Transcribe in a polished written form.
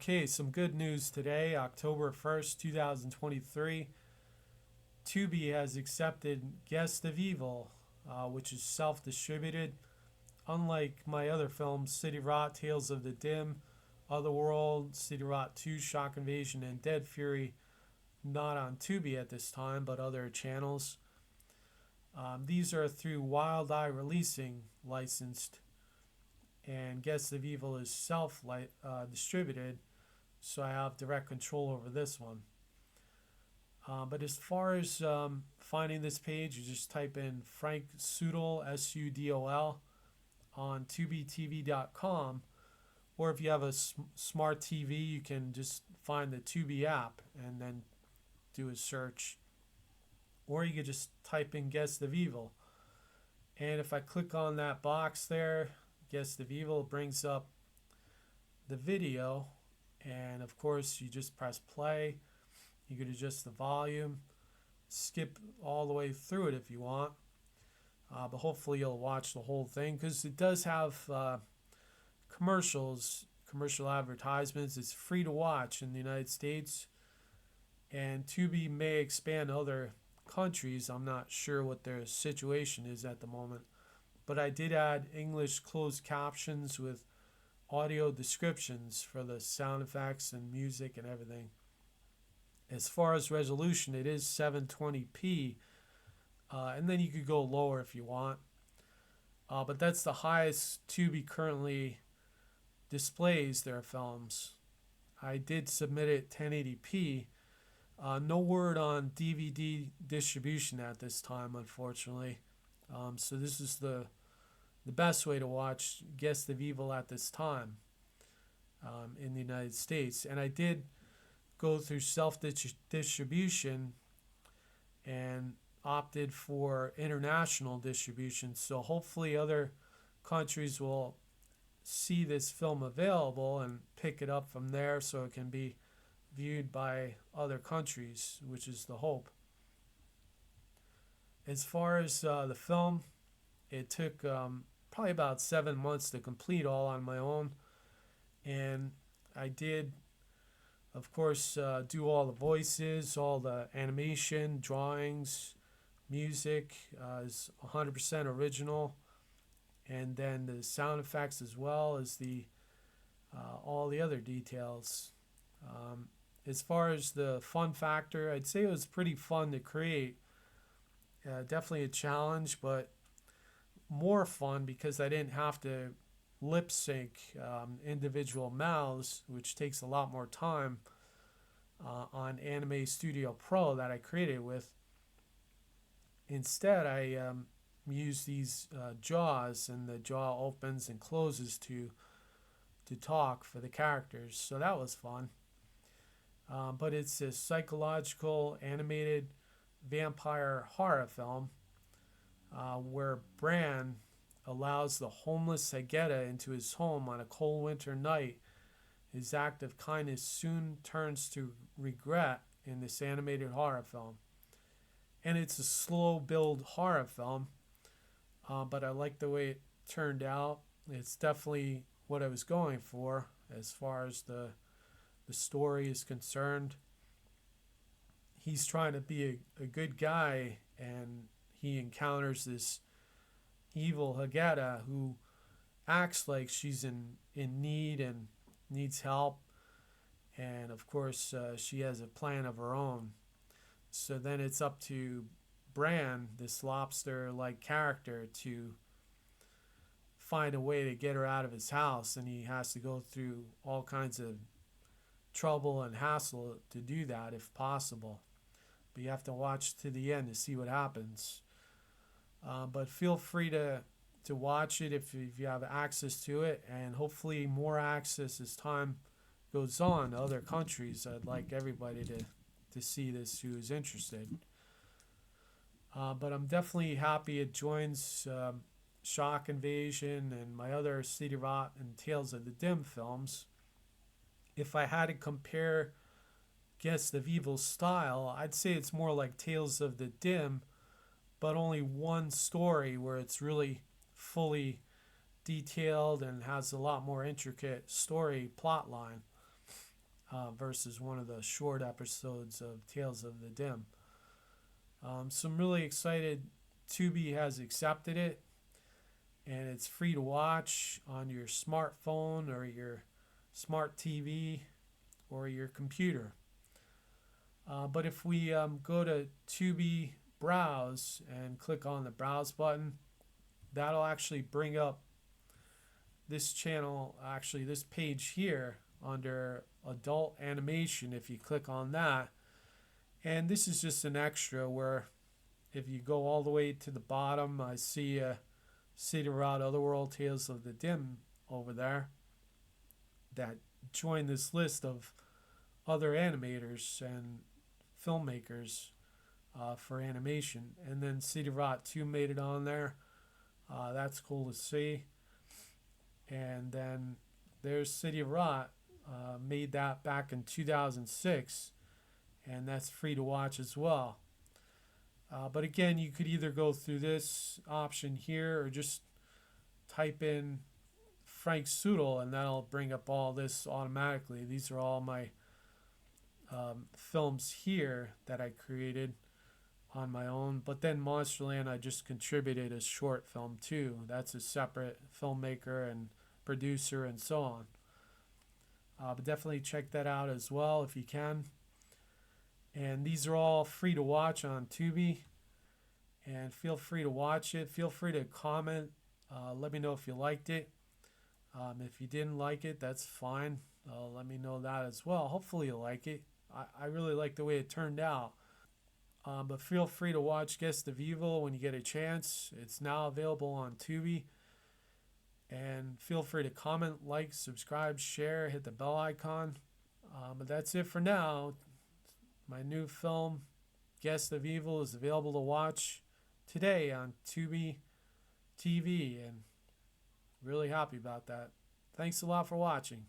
Okay, some good news today, October 1st, 2023. Tubi has accepted Guest of Evil, which is self distributed. Unlike my other films, City Rot, Tales of the Dim, Otherworld, City Rot 2, Shock Invasion, and Dead Fury, not on Tubi at this time, but other channels. These are through Wild Eye Releasing licensed, and Guest of Evil is self distributed, so I have direct control over this one. But as far as finding this page, you just type in Frank Sudol, Sudol, on TubiTV.com, or if you have a smart TV, you can just find the Tubi app and then do a search, or you could just type in Guest of Evil. And if I click on that box there, Guest of Evil, brings up the video, and of course you just press play. You could adjust the volume, skip all the way through it if you want, but hopefully you'll watch the whole thing because it does have commercial advertisements. It's free to watch in the United States, and Tubi may expand to other countries. I'm not sure what their situation is at the moment, but I did add English closed captions with audio descriptions for the sound effects and music and everything. As far as resolution, it is 720p, and then you could go lower if you want. But that's the highest Tubi currently displays their films. I did submit it 1080p. No word on DVD distribution at this time, unfortunately. So this is the best way to watch Guest of Evil at this time in the United States. And I did go through self-distribution and opted for international distribution. So hopefully other countries will see this film available and pick it up from there so it can be viewed by other countries, which is the hope. As far as the film, it took probably about 7 months to complete all on my own. And I did, of course, do all the voices, all the animation, drawings, music is 100% original, and then the sound effects as well as the all the other details. As far as the fun factor, I'd say it was pretty fun to create. Definitely a challenge, but more fun because I didn't have to lip sync individual mouths, which takes a lot more time on Anime Studio Pro that I created with. Instead, I use these jaws, and the jaw opens and closes to talk for the characters. So that was fun. But it's a psychological animated vampire horror film where Branh allows the homeless Haggettah into his home on a cold winter night. His act of kindness soon turns to regret in this animated horror film. And it's a slow build horror film, but I like the way it turned out. It's definitely what I was going for as far as the story is concerned. He's trying to be a good guy, and he encounters this evil Haggettah who acts like she's in need and needs help. And of course, she has a plan of her own. So then it's up to Branh, this lobster-like character, to find a way to get her out of his house, and he has to go through all kinds of trouble and hassle to do that if possible. But you have to watch to the end to see what happens. But feel free to watch it if you have access to it, and hopefully more access as time goes on to other countries. I'd like everybody to see this who is interested. But I'm definitely happy it joins Shock Invasion and my other City Rot and Tales of the Dim films. If I had to compare Guest of Evil style, I'd say it's more like Tales of the Dim, but only one story where it's really fully detailed and has a lot more intricate story plot line. versus one of the short episodes of Tales of the Dim. So I'm really excited. Tubi has accepted it, and it's free to watch on your smartphone or your smart TV or your computer. But if we go to Tubi Browse and click on the Browse button, that'll actually bring up this channel, actually this page here under Adult Animation if you click on that. And this is just an extra where if you go all the way to the bottom, I see City Route Otherworld Tales of the Dim over there that join this list of other animators and filmmakers for animation. And then City Rot 2 made it on there. That's cool to see. And then there's City Rot, made that back in 2006, and that's free to watch as well. But again, you could either go through this option here or just type in Frank Sudol, and that'll bring up all this automatically. These are all my films here that I created on my own. But then Monsterland, I just contributed a short film too. That's a separate filmmaker and producer and so on. But definitely check that out as well if you can. And these are all free to watch on Tubi. And feel free to watch it. Feel free to comment. Let me know if you liked it. If you didn't like it, that's fine. Let me know that as well. Hopefully you like it. I really like the way it turned out. But feel free to watch Guest of Evil when you get a chance. It's now available on Tubi. And feel free to comment, like, subscribe, share, hit the bell icon. But that's it for now. My new film, Guest of Evil, is available to watch today on Tubi TV. And really happy about that. Thanks a lot for watching.